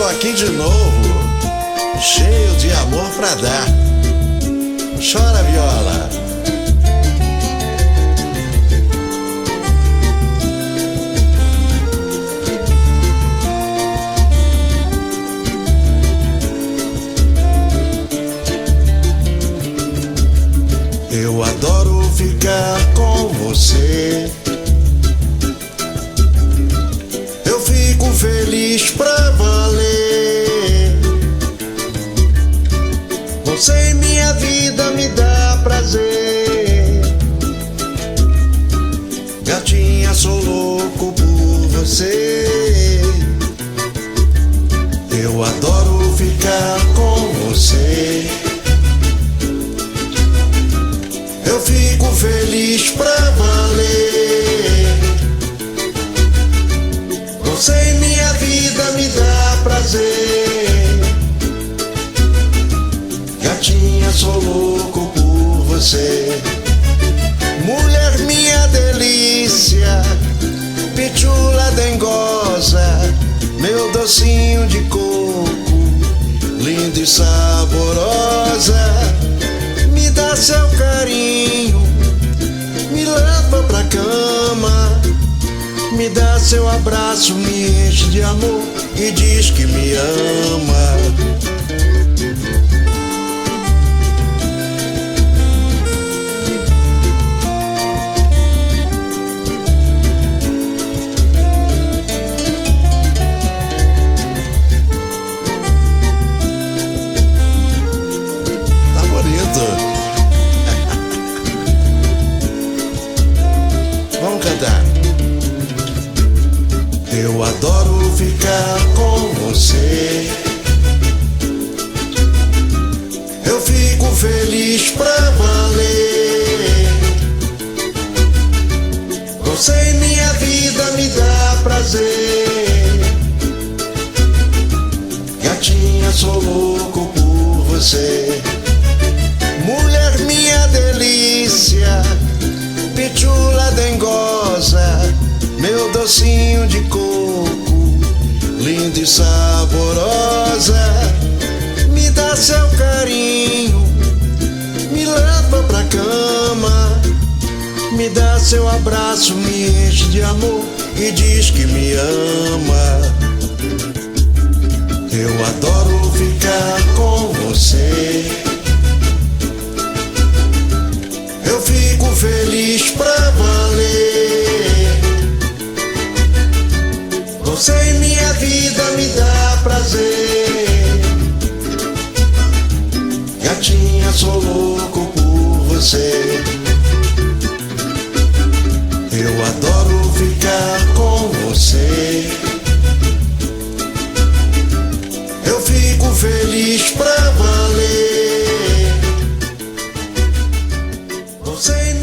aqui de novo, cheio de amor pra dar. Chora, viola. Eu adoro ficar com você. Eu fico feliz pra valer. Você em minha vida me dá prazer. Gatinha, sou louco por você. Eu adoro ficar com você. Eu fico feliz pra valer. Você em minha vida me dá prazer. Gatinha, sou louco por você. Mulher, minha delícia, pitula dengosa, meu docinho de coco, linda e saborosa. Me dá seu carinho, me leva pra cama. Me dá seu abraço, me enche de amor e diz que me ama. Vamos cantar. Eu adoro ficar com você. Eu fico feliz pra valer. Você em minha vida me dá prazer. Gatinha, sou louco por você. Mulher, minha delícia, pitula dengosa, meu docinho de coco, linda e saborosa. Me dá seu carinho, me leva pra cama. Me dá seu abraço, me enche de amor e diz que me ama. Eu adoro ficar com você. Eu fico feliz pra valer. Você em minha vida me dá prazer. Gatinha, sou louco por você. Eu adoro ficar com você. Eu fico feliz pra valer. Você